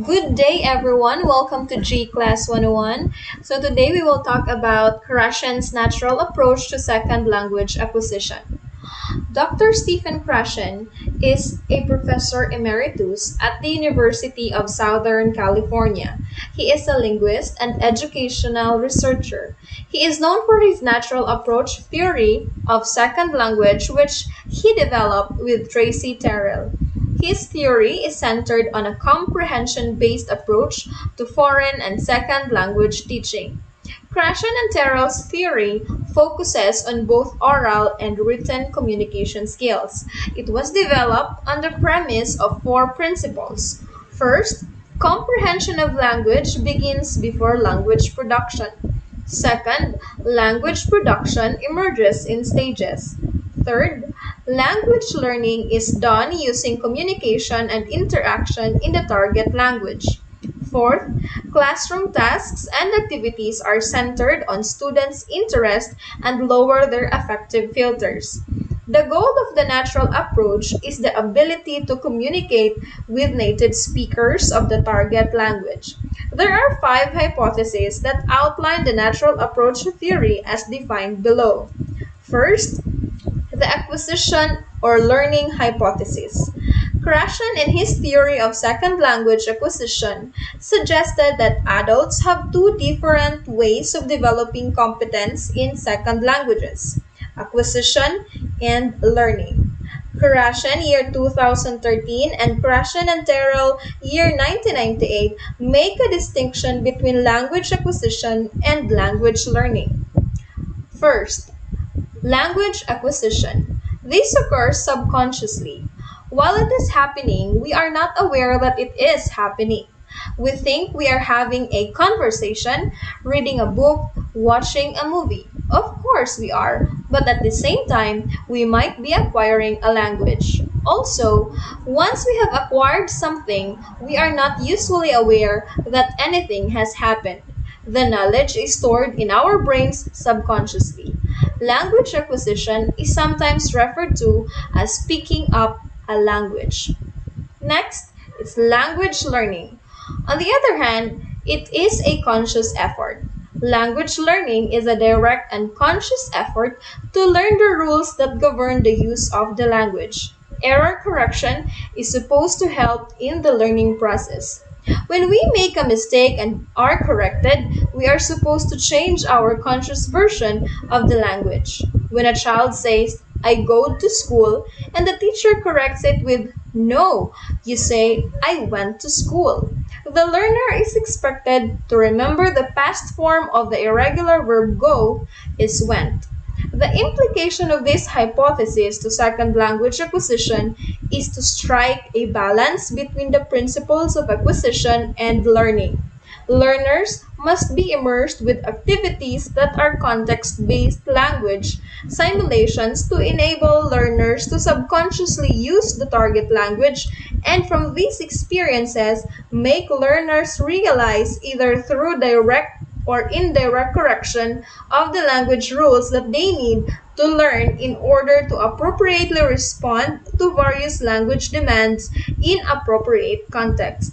Good day, everyone. Welcome to G Class 101. So, today we will talk about Krashen's natural approach to second language acquisition. Dr. Stephen Krashen is a professor emeritus at the University of Southern California. He is a linguist and educational researcher. He is known for his natural approach theory of second language, which he developed with Tracy Terrell. His theory is centered on a comprehension-based approach to foreign and second language teaching. Krashen and Terrell's theory focuses on both oral and written communication skills. It was developed on the premise of four principles. First, comprehension of language begins before language production. Second, language production emerges in stages. Third, language learning is done using communication and interaction in the target language. Fourth, classroom tasks and activities are centered on students' interest and lower their affective filters. The goal of the natural approach is the ability to communicate with native speakers of the target language. There are 5 hypotheses that outline the natural approach theory as defined below. First, the acquisition or learning hypothesis. Krashen, in his theory of second language acquisition, suggested that adults have two different ways of developing competence in second languages: acquisition and learning. Krashen, year 2013, and Krashen and Terrell, year 1998, make a distinction between language acquisition and language learning. First, language acquisition. This occurs subconsciously. While it is happening, we are not aware that it is happening. We think we are having a conversation, reading a book, watching a movie. Of course we are, but at the same time, we might be acquiring a language. Also, once we have acquired something, we are not usually aware that anything has happened. The knowledge is stored in our brains subconsciously. Language acquisition is sometimes referred to as picking up a language. Next, it's language learning. On the other hand, it is a conscious effort. Language learning is a direct and conscious effort to learn the rules that govern the use of the language. Error correction is supposed to help in the learning process. When we make a mistake and are corrected, we are supposed to change our conscious version of the language. When a child says, "I go to school," and the teacher corrects it with, "No," you say, "I went to school." The learner is expected to remember the past form of the irregular verb go is went. The implication of this hypothesis to second language acquisition is to strike a balance between the principles of acquisition and learning. Learners must be immersed with activities that are context-based language simulations to enable learners to subconsciously use the target language, and from these experiences make learners realize, either through direct or indirect correction of the language rules, that they need to learn in order to appropriately respond to various language demands in appropriate context.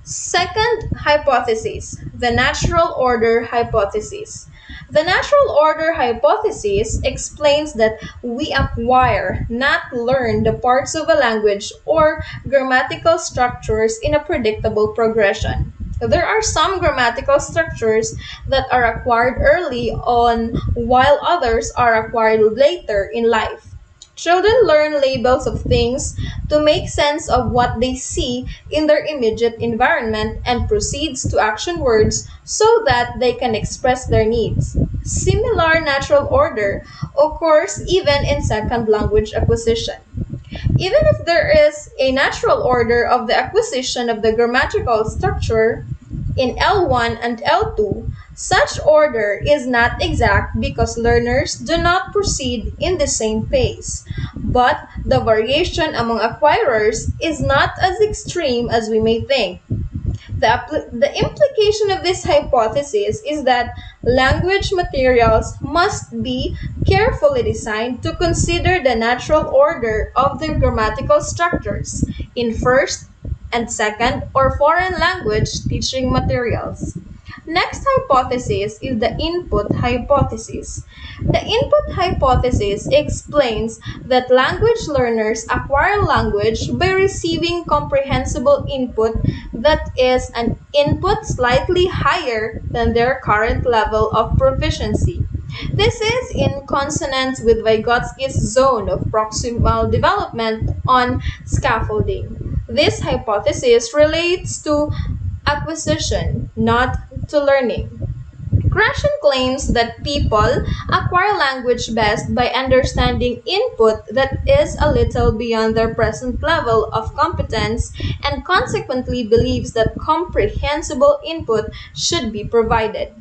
Second hypothesis, the natural order hypothesis. The natural order hypothesis explains that we acquire, not learn, the parts of a language or grammatical structures in a predictable progression. There are some grammatical structures that are acquired early on, while others are acquired later in life. Children learn labels of things to make sense of what they see in their immediate environment and proceeds to action words so that they can express their needs. Similar natural order occurs even in second language acquisition. Even if there is a natural order of the acquisition of the grammatical structure in L1 and L2, such order is not exact because learners do not proceed in the same pace. But the variation among acquirers is not as extreme as we may think. The implication of this hypothesis is that language materials must be carefully designed to consider the natural order of the grammatical structures in first and second, or foreign language teaching materials. Next hypothesis is the input hypothesis. The input hypothesis explains that language learners acquire language by receiving comprehensible input that is an input slightly higher than their current level of proficiency. This is in consonance with Vygotsky's zone of proximal development on scaffolding. This hypothesis relates to acquisition, not to learning. Krashen claims that people acquire language best by understanding input that is a little beyond their present level of competence and consequently believes that comprehensible input should be provided.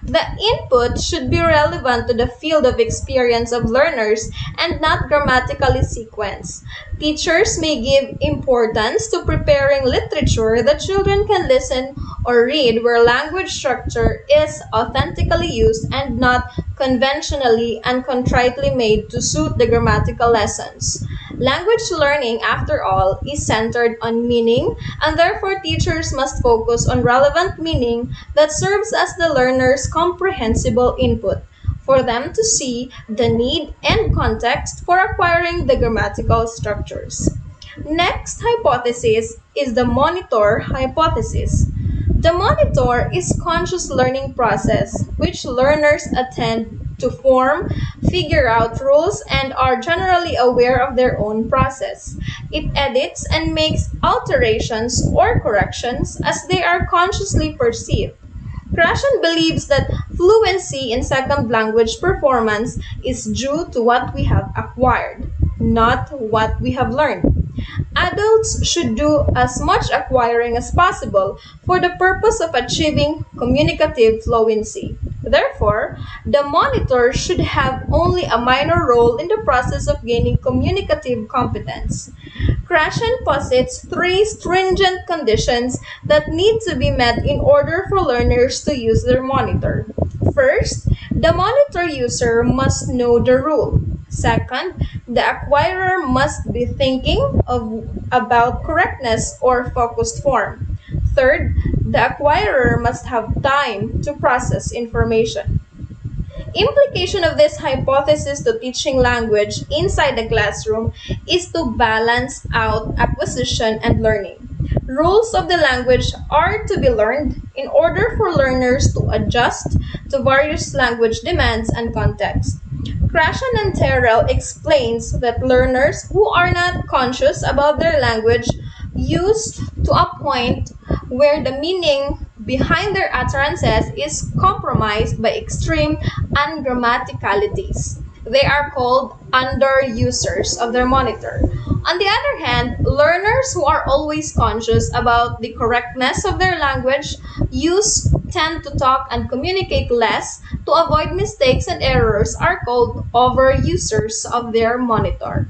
The input should be relevant to the field of experience of learners and not grammatically sequenced. Teachers may give importance to preparing literature that children can listen or read where language structure is authentically used and not conventionally and contritely made to suit the grammatical lessons. Language learning, after all, is centered on meaning, and therefore teachers must focus on relevant meaning that serves as the learner's comprehensible input for them to see the need and context for acquiring the grammatical structures. Next hypothesis is the monitor hypothesis. The monitor is conscious learning process which learners attend to form, figure out rules, and are generally aware of their own process. It edits and makes alterations or corrections as they are consciously perceived. Krashen believes that fluency in second language performance is due to what we have acquired, not what we have learned. Adults should do as much acquiring as possible for the purpose of achieving communicative fluency. Therefore, the monitor should have only a minor role in the process of gaining communicative competence. Krashen posits three stringent conditions that need to be met in order for learners to use their monitor. First, the monitor user must know the rule. Second, the acquirer must be thinking about correctness or focused form. Third, the acquirer must have time to process information. Implication of this hypothesis to teaching language inside the classroom is to balance out acquisition and learning. Rules of the language are to be learned in order for learners to adjust to various language demands and contexts. Krashen and Terrell explains that learners who are not conscious about their language used to a point where the meaning behind their utterances is compromised by extreme ungrammaticalities. They are called underusers of their monitor. On the other hand, learners who are always conscious about the correctness of their language use tend to talk and communicate less to avoid mistakes and errors are called overusers of their monitor.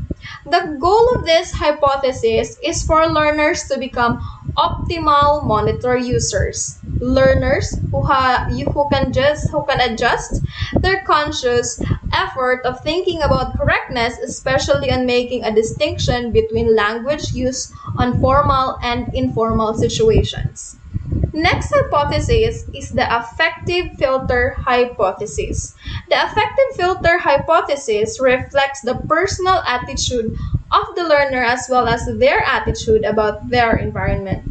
The goal of this hypothesis is for learners to become optimal monitor users. Learners who can adjust their conscious effort of thinking about correctness, especially on making a distinction between language use on formal and informal situations. Next hypothesis is the affective filter hypothesis. The affective filter hypothesis reflects the personal attitude of the learner as well as their attitude about their environment.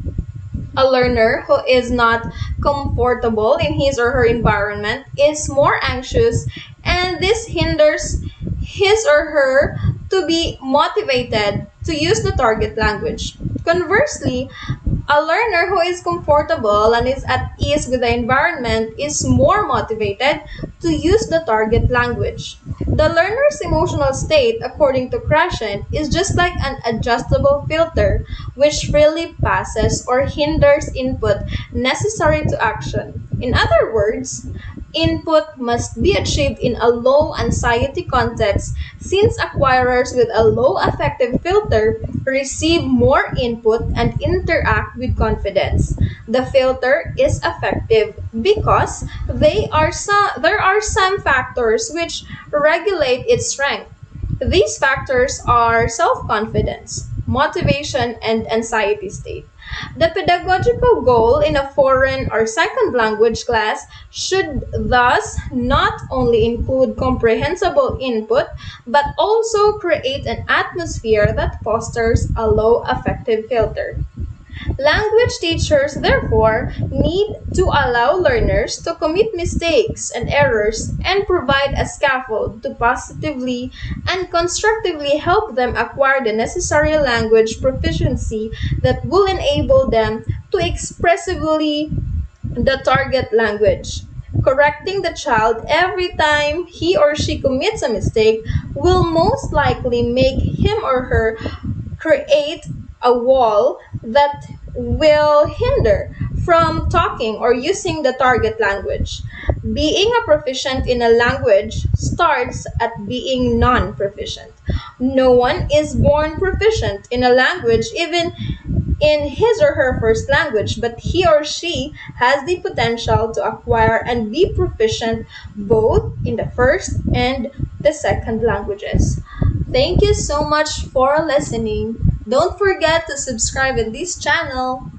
A learner who is not comfortable in his or her environment is more anxious, and this hinders his or her to be motivated to use the target language. Conversely, a learner who is comfortable and is at ease with the environment is more motivated to use the target language. The learner's emotional state, according to Krashen, is just like an adjustable filter which freely passes or hinders input necessary to action. In other words, input must be achieved in a low anxiety context since acquirers with a low affective filter receive more input and interact with confidence. The filter is effective because there are some factors which regulate its strength. These factors are self-confidence, motivation, and anxiety state. The pedagogical goal in a foreign or second language class should thus not only include comprehensible input, but also create an atmosphere that fosters a low affective filter. Language teachers, therefore, need to allow learners to commit mistakes and errors and provide a scaffold to positively and constructively help them acquire the necessary language proficiency that will enable them to expressively the target language. Correcting the child every time he or she commits a mistake will most likely make him or her create a wall that will hinder from talking or using the target language. Being a proficient in a language starts at being non-proficient. No one is born proficient in a language, even in his or her first language, but he or she has the potential to acquire and be proficient both in the first and the second languages. Thank you so much for listening. Don't forget to subscribe in this channel.